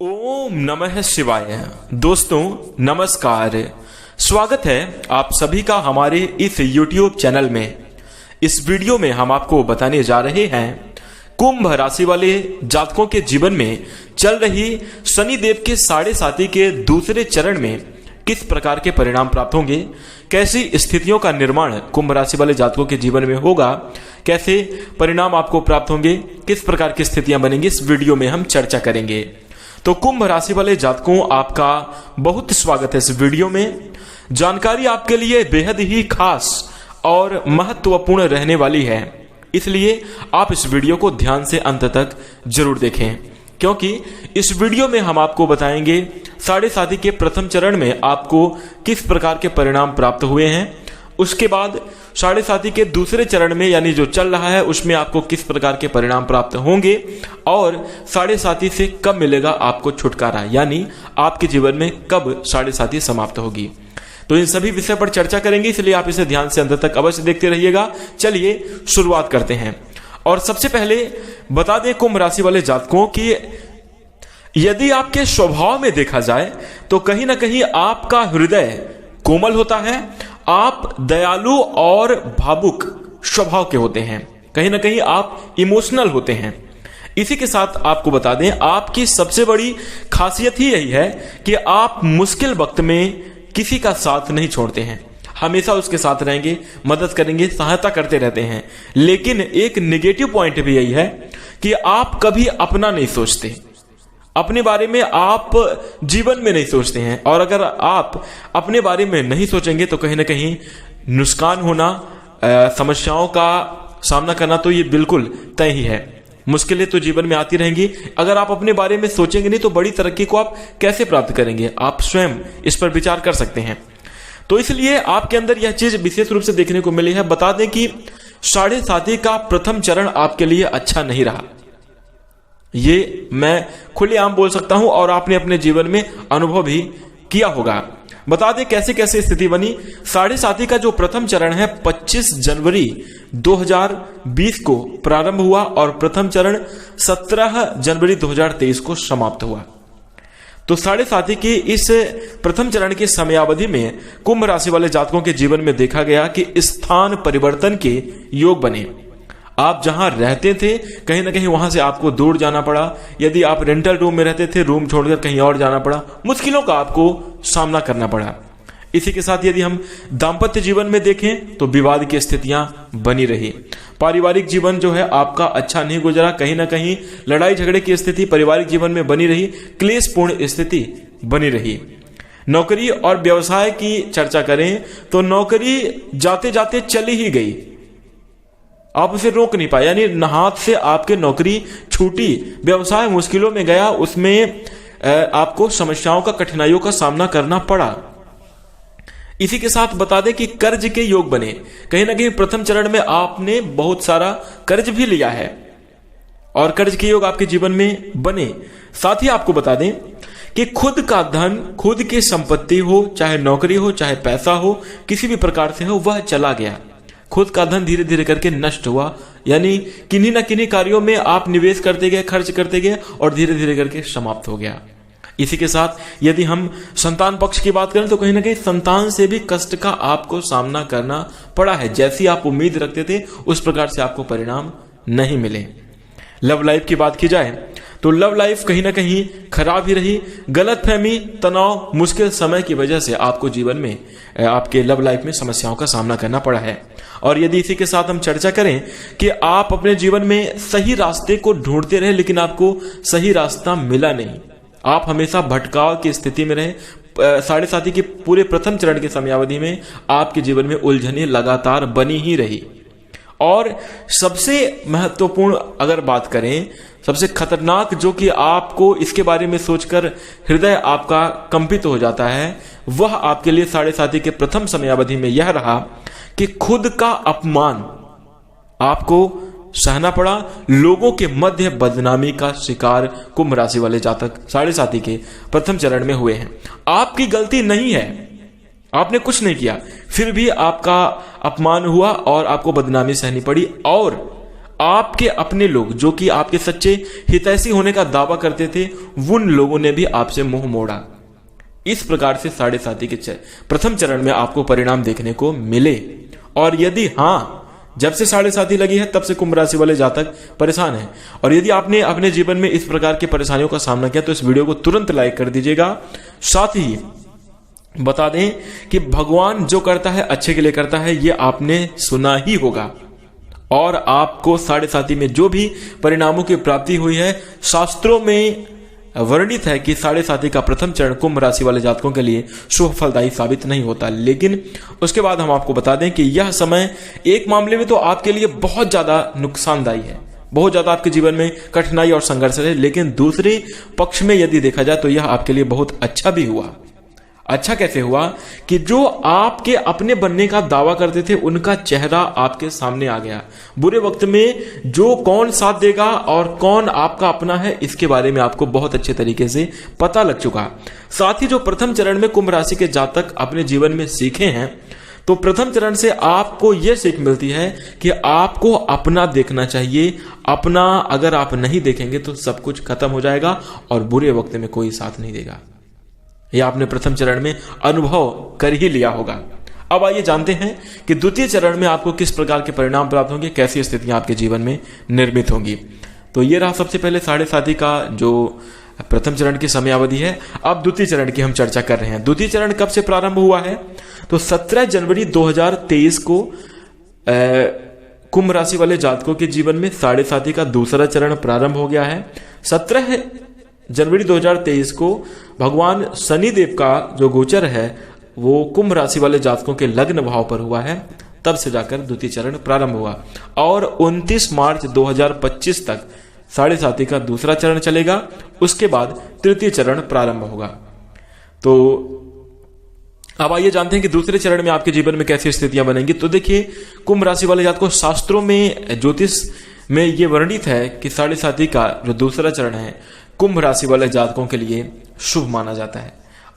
ओम नमः शिवाय। दोस्तों नमस्कार, स्वागत है आप सभी का हमारे इस YouTube चैनल में। इस वीडियो में हम आपको बताने जा रहे हैं कुंभ राशि वाले जातकों के जीवन में चल रही शनिदेव के 7.5 के दूसरे चरण में किस प्रकार के परिणाम प्राप्त होंगे, कैसी स्थितियों का निर्माण कुंभ राशि वाले जातकों के जीवन में होगा, कैसे परिणाम आपको प्राप्त होंगे, किस प्रकार की स्थितियां बनेंगी, इस वीडियो में हम चर्चा करेंगे। तो कुंभ राशि वाले जातकों, आपका बहुत स्वागत है इस वीडियो में। जानकारी आपके लिए बेहद ही खास और महत्वपूर्ण रहने वाली है, इसलिए आप इस वीडियो को ध्यान से अंत तक जरूर देखें, क्योंकि इस वीडियो में हम आपको बताएंगे 7.5 के प्रथम चरण में आपको किस प्रकार के परिणाम प्राप्त हुए हैं, उसके बाद 7.5 के दूसरे चरण में यानी जो चल रहा है उसमें आपको किस प्रकार के परिणाम प्राप्त होंगे और 7.5 से कब मिलेगा आपको छुटकारा, यानी आपके जीवन में कब 7.5 समाप्त होगी। तो इन सभी विषय पर चर्चा करेंगे, इसलिए आप इसे ध्यान से अंत तक अवश्य देखते रहिएगा। चलिए शुरुआत करते हैं। और सबसे पहले बता दें कुंभ राशि वाले जातकों की यदि आपके स्वभाव में देखा जाए तो कहीं ना कहीं आपका हृदय कोमल होता है, आप दयालु और भावुक स्वभाव के होते हैं, कहीं ना कहीं आप इमोशनल होते हैं। इसी के साथ आपको बता दें आपकी सबसे बड़ी खासियत ही यही है कि आप मुश्किल वक्त में किसी का साथ नहीं छोड़ते हैं, हमेशा उसके साथ रहेंगे, मदद करेंगे, सहायता करते रहते हैं। लेकिन एक नेगेटिव पॉइंट भी यही है कि आप कभी अपना नहीं सोचते, अपने बारे में आप जीवन में नहीं सोचते हैं, और अगर आप अपने बारे में नहीं सोचेंगे तो कहीं ना कहीं नुकसान होना, समस्याओं का सामना करना तो ये बिल्कुल तय ही है। मुश्किलें तो जीवन में आती रहेंगी, अगर आप अपने बारे में सोचेंगे नहीं तो बड़ी तरक्की को आप कैसे प्राप्त करेंगे, आप स्वयं इस पर विचार कर सकते हैं। तो इसलिए आपके अंदर यह चीज विशेष रूप से देखने को मिली है। बता दें कि 7.5 का प्रथम चरण आपके लिए अच्छा नहीं रहा, ये मैं खुलेआम बोल सकता हूं और आपने अपने जीवन में अनुभव भी किया होगा। बता दें कैसे कैसे स्थिति बनी। 7.5 का जो प्रथम चरण है 25 जनवरी 2020 को प्रारंभ हुआ और प्रथम चरण 17 जनवरी 2023 को समाप्त हुआ। तो 7.5 की इस प्रथम चरण की समयावधि में कुंभ राशि वाले जातकों के जीवन में देखा गया कि स्थान परिवर्तन के योग बने। आप जहां रहते थे कहीं ना कहीं वहां से आपको दूर जाना पड़ा, यदि आप रेंटल रूम में रहते थे रूम छोड़कर कहीं और जाना पड़ा, मुश्किलों का आपको सामना करना पड़ा। इसी के साथ यदि हम दाम्पत्य जीवन में देखें तो विवाद की स्थितियां बनी रही, पारिवारिक जीवन जो है आपका अच्छा नहीं गुजरा, कहीं ना कहीं लड़ाई झगड़े की स्थिति पारिवारिक जीवन में बनी रही, क्लेशपूर्ण स्थिति बनी रही। नौकरी और व्यवसाय की चर्चा करें तो नौकरी जाते जाते चली ही गई, आप उसे रोक नहीं पाए, यानी हाथ से आपके नौकरी छूटी, व्यवसाय मुश्किलों में गया, उसमें आपको समस्याओं का, कठिनाइयों का सामना करना पड़ा। इसी के साथ बता दें कि कर्ज के योग बने, कहीं ना कहीं प्रथम चरण में आपने बहुत सारा कर्ज भी लिया है और कर्ज के योग आपके जीवन में बने। साथ ही आपको बता दें कि खुद का धन, खुद की संपत्ति हो, चाहे नौकरी हो, चाहे पैसा हो, किसी भी प्रकार से हो, वह चला गया। खुद का धन धीरे धीरे करके नष्ट हुआ, यानी किन्हीं ना किन्हीं कार्यों में आप निवेश करते गए, खर्च करते गए और धीरे धीरे करके समाप्त हो गया। इसी के साथ यदि हम संतान पक्ष की बात करें तो कहीं ना कहीं संतान से भी कष्ट का आपको सामना करना पड़ा है, जैसी आप उम्मीद रखते थे उस प्रकार से आपको परिणाम नहीं मिले। लव लाइफ की बात की जाए तो लव लाइफ कहीं ना कहीं खराब ही रही, गलतफहमी, तनाव, मुश्किल समय की वजह से आपको जीवन में, आपके लव लाइफ में समस्याओं का सामना करना पड़ा है। और यदि इसी के साथ हम चर्चा करें कि आप अपने जीवन में सही रास्ते को ढूंढते रहे लेकिन आपको सही रास्ता मिला नहीं, आप हमेशा भटकाव की स्थिति में रहे, 7.5 के पूरे प्रथम चरण की समयावधि में आपके जीवन में उलझनें लगातार बनी ही रही। और सबसे महत्वपूर्ण अगर बात करें, सबसे खतरनाक जो कि आपको इसके बारे में सोचकर हृदय आपका कंपित हो जाता है, वह आपके लिए 7.5 के प्रथम समयावधि में यह रहा कि खुद का अपमान आपको सहना पड़ा, लोगों के मध्य बदनामी का शिकार कुंभ राशि वाले जातक 7.5 के प्रथम चरण में हुए हैं। आपकी गलती नहीं है, आपने कुछ नहीं किया, फिर भी आपका अपमान हुआ और आपको बदनामी सहनी पड़ी और आपके अपने लोग जो कि आपके सच्चे हितैषी होने का दावा करते थे, उन लोगों ने भी आपसे मुंह मोड़ा। इस प्रकार से साढ़े साथी के प्रथम चरण में आपको परिणाम देखने को मिले। और यदि हां, जब से साढ़े साथी लगी है तब से कुंभ राशि वाले जातक परेशान हैं, और यदि आपने अपने जीवन में इस प्रकार की परेशानियों का सामना किया तो इस वीडियो को तुरंत लाइक कर दीजिएगा। साथ ही बता दें कि भगवान जो करता है अच्छे के लिए करता है, ये आपने सुना ही होगा। और आपको साढ़े साथी में जो भी परिणामों की प्राप्ति हुई है, शास्त्रों में वर्णित है कि साढ़े साथी का प्रथम चरण कुंभ राशि वाले जातकों के लिए शुभ फलदायी साबित नहीं होता। लेकिन उसके बाद हम आपको बता दें कि यह समय एक मामले में तो आपके लिए बहुत ज्यादा नुकसानदायी है, बहुत ज्यादा आपके जीवन में कठिनाई और संघर्ष है, लेकिन दूसरे पक्ष में यदि देखा जाए तो यह आपके लिए बहुत अच्छा भी हुआ। अच्छा कैसे हुआ कि जो आपके अपने बनने का दावा करते थे उनका चेहरा आपके सामने आ गया। बुरे वक्त में जो कौन साथ देगा और कौन आपका अपना है, इसके बारे में आपको बहुत अच्छे तरीके से पता लग चुका। साथ ही जो प्रथम चरण में कुंभ राशि के जातक अपने जीवन में सीखे हैं, तो प्रथम चरण से आपको यह सीख मिलती है कि आपको अपना देखना चाहिए। अपना अगर आप नहीं देखेंगे तो सब कुछ खत्म हो जाएगा और बुरे वक्त में कोई साथ नहीं देगा। यह आपने प्रथम चरण में अनुभव कर ही लिया होगा। अब आइए जानते हैं कि द्वितीय चरण में आपको किस प्रकार के परिणाम प्राप्त होंगे, कैसी स्थितियां आपके जीवन में निर्मित होंगी। तो ये रहा सबसे पहले साढ़े साथी का जो प्रथम चरण की समयावधि है। अब द्वितीय चरण की हम चर्चा कर रहे हैं। द्वितीय चरण कब से प्रारंभ हुआ है? तो 17 जनवरी 2023 को कुंभ राशि वाले जातकों के जीवन में साढ़े साथी का दूसरा चरण प्रारंभ हो गया है। 17 जनवरी 2023 को भगवान शनिदेव का जो गोचर है वो कुंभ राशि वाले जातकों के लग्न भाव पर हुआ है, तब से जाकर द्वितीय चरण प्रारंभ हुआ। और 29 मार्च 2025 तक साढ़े साथी का दूसरा चरण चलेगा, उसके बाद तृतीय चरण प्रारंभ होगा। तो अब आइए जानते हैं कि दूसरे चरण में आपके जीवन में कैसी स्थितियां बनेंगी। तो देखिए, कुंभ राशि वाले जातकों, शास्त्रों में ज्योतिष में ये वर्णित है कि साढ़े साथी का जो दूसरा चरण है कुंभ राशि वाले जातकों के लिए शुभ माना जाता है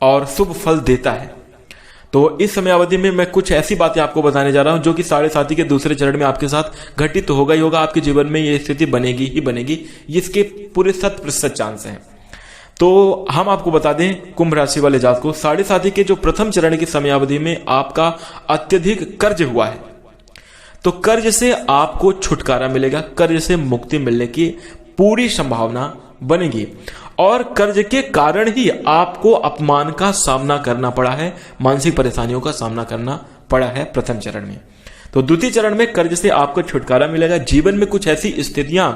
और शुभ फल देता है। तो इस समय अवधि में मैं कुछ ऐसी बातें आपको बताने जा रहा हूं जो कि साढ़े साथी के दूसरे चरण में आपके साथ घटित तो होगा ही होगा। आपके जीवन में ये स्थिति बनेगी ही बनेगी, इसके पूरे 100% चांस हैं। तो हम आपको बता दें, कुंभ राशि वाले जातकों, साढ़े साथी के जो प्रथम चरण की समयावधि में आपका अत्यधिक कर्ज हुआ है, तो कर्ज से आपको छुटकारा मिलेगा, कर्ज से मुक्ति मिलने की पूरी संभावना बनेगी। और कर्ज के कारण ही आपको अपमान का सामना करना पड़ा है, मानसिक परेशानियों का सामना करना पड़ा है प्रथम चरण में। तो द्वितीय चरण में कर्ज से आपको छुटकारा मिलेगा। जीवन में कुछ ऐसी स्थितियां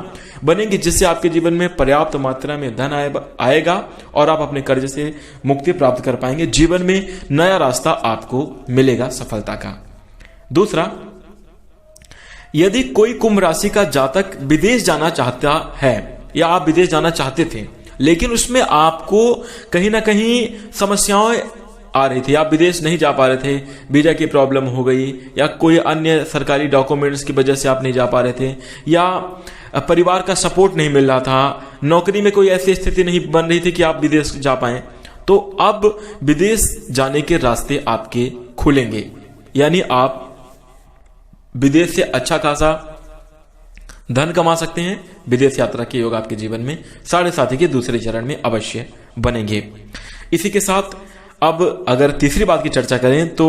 बनेंगी जिससे आपके जीवन में पर्याप्त मात्रा में धन आएगा और आप अपने कर्ज से मुक्ति प्राप्त कर पाएंगे। जीवन में नया रास्ता आपको मिलेगा सफलता का। दूसरा, यदि कोई कुंभ राशि का जातक विदेश जाना चाहता है या आप विदेश जाना चाहते थे, लेकिन उसमें आपको कहीं ना कहीं समस्याएं आ रही थी, आप विदेश नहीं जा पा रहे थे, वीजा की प्रॉब्लम हो गई या कोई अन्य सरकारी डॉक्यूमेंट्स की वजह से आप नहीं जा पा रहे थे, या परिवार का सपोर्ट नहीं मिल रहा था, नौकरी में कोई ऐसी स्थिति नहीं बन रही थी कि आप विदेश जा पाए, तो अब विदेश जाने के रास्ते आपके खुलेंगे। यानी आप विदेश से अच्छा खासा धन कमा सकते हैं। विदेश यात्रा के योग आपके जीवन में साढ़े साथी के दूसरे चरण में अवश्य बनेंगे। इसी के साथ अब अगर तीसरी बात की चर्चा करें तो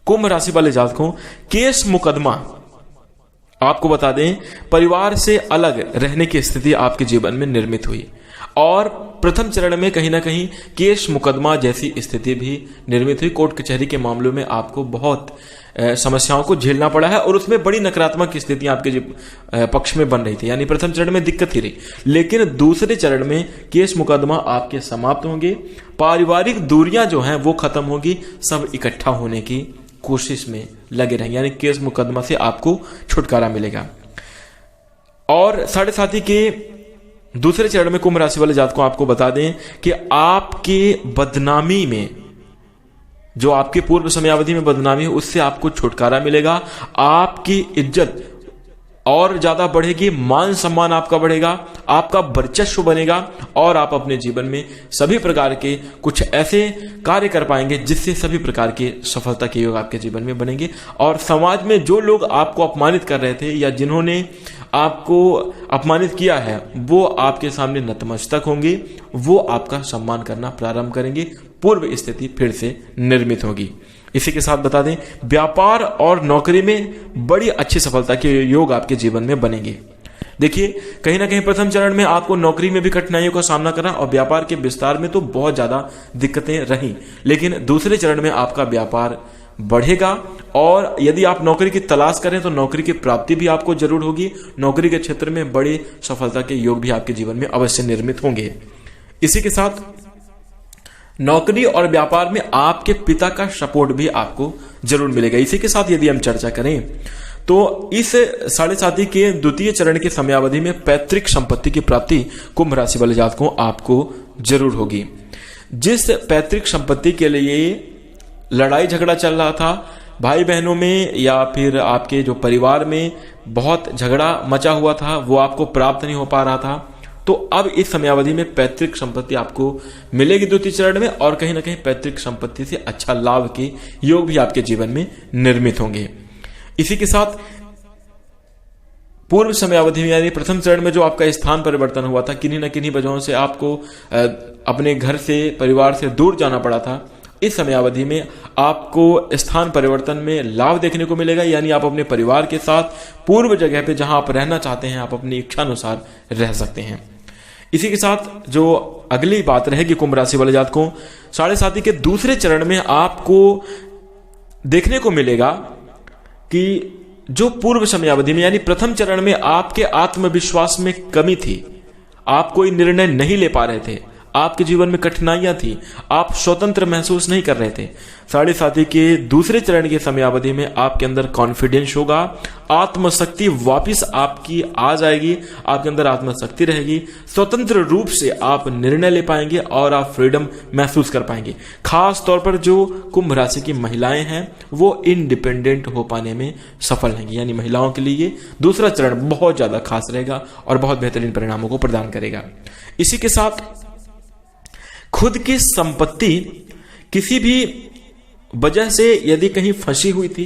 कुंभ राशि वाले जातकों, केस मुकदमा, आपको बता दें, परिवार से अलग रहने की स्थिति आपके जीवन में निर्मित हुई और प्रथम चरण में कहीं ना कहीं केस मुकदमा जैसी स्थिति भी निर्मित हुई। कोर्ट कचहरी के मामलों में आपको बहुत समस्याओं को झेलना पड़ा है और उसमें बड़ी नकारात्मक स्थितियां आपके पक्ष में बन रही थी। यानी प्रथम चरण में दिक्कत ही रही, लेकिन दूसरे चरण में केस मुकदमा आपके समाप्त होंगे, पारिवारिक दूरियां जो हैं वो खत्म होगी, सब इकट्ठा होने की कोशिश में लगे रहेंगे। यानी केस मुकदमा से आपको छुटकारा मिलेगा। और साढ़े साथी के दूसरे चरण में कुंभ राशि वाले जातकों, आपको बता दें कि आपके बदनामी में, जो आपके पूर्व समयावधि में बदनामी है, उससे आपको छुटकारा मिलेगा। आपकी इज्जत और ज्यादा बढ़ेगी, मान सम्मान आपका बढ़ेगा, आपका वर्चस्व बनेगा और आप अपने जीवन में सभी प्रकार के कुछ ऐसे कार्य कर पाएंगे जिससे सभी प्रकार के सफलता के योग आपके जीवन में बनेंगे। और समाज में जो लोग आपको अपमानित कर रहे थे या जिन्होंने आपको अपमानित किया है वो आपके सामने नतमस्तक होंगे, वो आपका सम्मान करना प्रारंभ करेंगे, पूर्व स्थिति फिर से निर्मित होगी। इसी के साथ बता दें, व्यापार और नौकरी में बड़ी अच्छी सफलता के योग आपके जीवन में बनेंगे। देखिए, कहीं ना कहीं प्रथम चरण में आपको नौकरी में भी कठिनाइयों का सामना करना और व्यापार के विस्तार में तो बहुत ज्यादा दिक्कतें रही, लेकिन दूसरे चरण में आपका व्यापार बढ़ेगा और यदि आप नौकरी की तलाश करें तो नौकरी की प्राप्ति भी आपको जरूर होगी। नौकरी के क्षेत्र में बड़ी सफलता के योग भी आपके जीवन में अवश्य निर्मित होंगे। इसी के साथ नौकरी और व्यापार में आपके पिता का सपोर्ट भी आपको जरूर मिलेगा। इसी के साथ यदि हम चर्चा करें तो इस 7.5 के द्वितीय चरण की समयावधि में पैतृक संपत्ति की प्राप्ति कुंभ राशि वाले जातकों आपको जरूर होगी। जिस पैतृक संपत्ति के लिए लड़ाई झगड़ा चल रहा था भाई बहनों में या फिर आपके जो परिवार में बहुत झगड़ा मचा हुआ था, वो आपको प्राप्त नहीं हो पा रहा था, तो अब इस समयावधि में पैतृक संपत्ति आपको मिलेगी द्वितीय चरण में और कहीं ना कहीं पैतृक संपत्ति से अच्छा लाभ के योग भी आपके जीवन में निर्मित होंगे। इसी के साथ पूर्व समयावधि में यानी प्रथम चरण में जो आपका स्थान परिवर्तन हुआ था, किन्हीं न किन्हीं वजहों से आपको अपने घर से परिवार से दूर जाना पड़ा था, इस समयावधि में आपको स्थान परिवर्तन में लाभ देखने को मिलेगा। यानी आप अपने परिवार के साथ पूर्व जगह पे जहां आप रहना चाहते हैं आप अपनी इच्छा अनुसार रह सकते हैं। इसी के साथ जो अगली बात रहेगी कुंभ राशि वाले जातकों, 7.5 के दूसरे चरण में आपको देखने को मिलेगा कि जो पूर्व समयावधि में यानी प्रथम चरण में आपके आत्मविश्वास में कमी थी, आप कोई निर्णय नहीं ले पा रहे थे, आपके जीवन में कठिनाइयां थी, आप स्वतंत्र महसूस नहीं कर रहे थे, 7.5 के दूसरे चरण की समयावधि में आपके अंदर कॉन्फिडेंस होगा, आत्मशक्ति वापिस आपकी आ जाएगी, आपके अंदर आत्मशक्ति रहेगी, स्वतंत्र रूप से आप निर्णय ले पाएंगे और आप फ्रीडम महसूस कर पाएंगे। खास तौर पर जो कुंभ राशि की महिलाएं हैं वो इंडिपेंडेंट हो पाने में सफल रहेंगी। यानी महिलाओं के लिए दूसरा चरण बहुत ज्यादा खास रहेगा और बहुत बेहतरीन परिणामों को प्रदान करेगा। इसी के साथ खुद की संपत्ति किसी भी वजह से यदि कहीं फंसी हुई थी,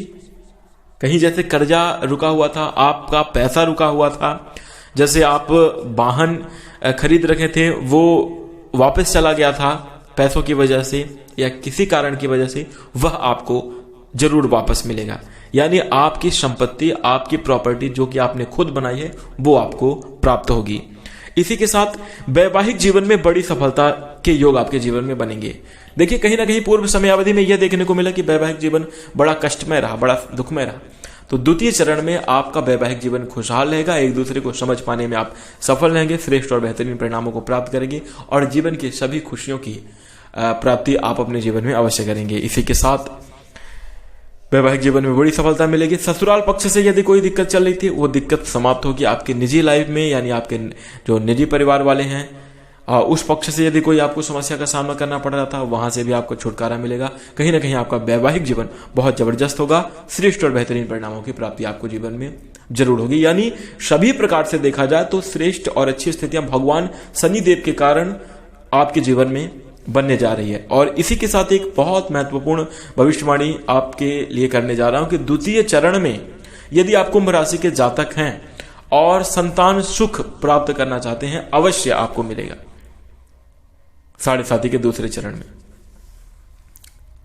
कहीं जैसे कर्जा रुका हुआ था, आपका पैसा रुका हुआ था, जैसे आप वाहन खरीद रखे थे वो वापस चला गया था पैसों की वजह से या किसी कारण की वजह से, वह आपको जरूर वापस मिलेगा। यानी आपकी संपत्ति, आपकी प्रॉपर्टी जो कि आपने खुद बनाई है वो आपको प्राप्त होगी। इसी के साथ वैवाहिक जीवन में बड़ी सफलता के योग आपके जीवन में बनेंगे। देखिए, कहीं ना कहीं पूर्व समयावधि में यह देखने को मिला कि वैवाहिक जीवन बड़ा कष्टमय रहा, बड़ा दुखमय रहा, तो द्वितीय चरण में आपका वैवाहिक जीवन खुशहाल रहेगा, एक दूसरे को समझ पाने में आप सफल रहेंगे, श्रेष्ठ और बेहतरीन परिणामों को प्राप्त करेंगे और जीवन की सभी खुशियों की प्राप्ति आप अपने जीवन में अवश्य करेंगे। इसी के साथ वैवाहिक जीवन में बड़ी सफलता मिलेगी। ससुराल पक्ष से यदि कोई दिक्कत चल रही थी वो दिक्कत समाप्त होगी आपकी निजी लाइफ में, यानी आपके जो निजी परिवार वाले हैं उस पक्ष से यदि कोई आपको समस्या का सामना करना पड़ रहा था वहां से भी आपको छुटकारा मिलेगा। कहीं ना कहीं आपका वैवाहिक जीवन बहुत जबरदस्त होगा, श्रेष्ठ और बेहतरीन परिणामों की प्राप्ति आपको जीवन में जरूर होगी। यानी सभी प्रकार से देखा जाए तो श्रेष्ठ और अच्छी स्थितियां भगवान शनिदेव के कारण आपके जीवन में बनने जा रही है। और इसी के साथ एक बहुत महत्वपूर्ण भविष्यवाणी आपके लिए करने जा रहा हूं कि द्वितीय चरण में यदि आप कुंभ राशि के जातक हैं और संतान सुख प्राप्त करना चाहते हैं अवश्य आपको मिलेगा। 7.5 के दूसरे चरण में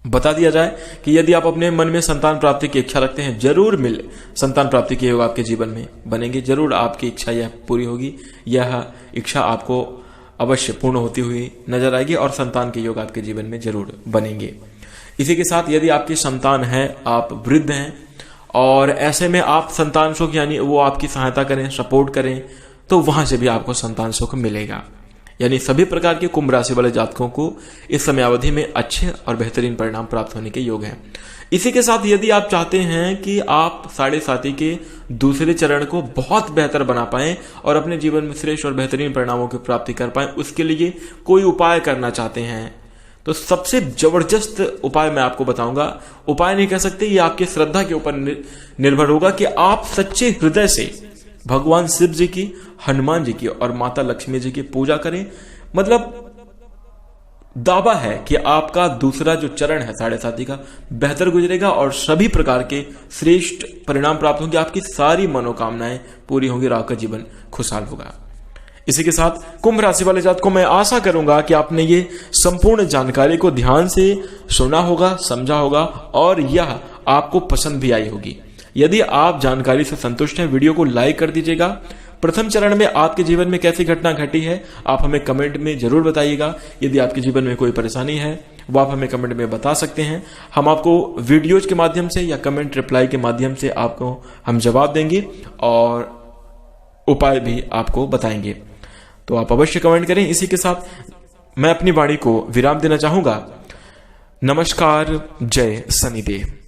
बता दिया जाए कि यदि आप अपने मन में संतान प्राप्ति की इच्छा रखते हैं जरूर मिले, संतान प्राप्ति के योग आपके जीवन में बनेंगे, जरूर आपकी इच्छा यह पूरी होगी, यह इच्छा आपको अवश्य पूर्ण होती हुई नजर आएगी और संतान के योग आपके जीवन में जरूर बनेंगे। इसी के साथ यदि आपकी संतान है, आप वृद्ध हैं और ऐसे में आप संतान सुख यानी वो आपकी सहायता करें, सपोर्ट करें, तो वहां से भी आपको संतान सुख मिलेगा। यानी सभी प्रकार के कुंभ राशि वाले जातकों को इस समयावधि में अच्छे और बेहतरीन परिणाम प्राप्त होने के योग हैं। इसी के साथ यदि आप चाहते हैं कि आप 7.5 के दूसरे चरण को बहुत बेहतर बना पाएं और अपने जीवन में श्रेष्ठ और बेहतरीन परिणामों की प्राप्ति कर पाएं, उसके लिए कोई उपाय करना चाहते हैं तो सबसे जबरदस्त उपाय मैं आपको बताऊंगा। उपाय नहीं कह सकते, ये आपकी श्रद्धा के ऊपर निर्भर होगा कि आप सच्चे हृदय से भगवान शिव जी की, हनुमान जी की और माता लक्ष्मी जी की पूजा करें। मतलब दावा है कि आपका दूसरा जो चरण है 7.5 का बेहतर गुजरेगा और सभी प्रकार के श्रेष्ठ परिणाम प्राप्त होंगे। आपकी सारी मनोकामनाएं पूरी होंगी और आपका जीवन खुशहाल होगा। इसी के साथ कुंभ राशि वाले जातकों को मैं आशा करूंगा कि आपने ये संपूर्ण जानकारी को ध्यान से सुना होगा, समझा होगा और यह आपको पसंद भी आई होगी। यदि आप जानकारी से संतुष्ट हैं, वीडियो को लाइक कर दीजिएगा। प्रथम चरण में आपके जीवन में कैसी घटना घटी है आप हमें कमेंट में जरूर बताइएगा। यदि आपके जीवन में कोई परेशानी है वो आप हमें कमेंट में बता सकते हैं। हम आपको वीडियोज के माध्यम से या कमेंट रिप्लाई के माध्यम से आपको हम जवाब देंगे और उपाय भी आपको बताएंगे। तो आप अवश्य कमेंट करें। इसी के साथ मैं अपनी वाणी को विराम देना चाहूंगा। नमस्कार, जय शनिदेव।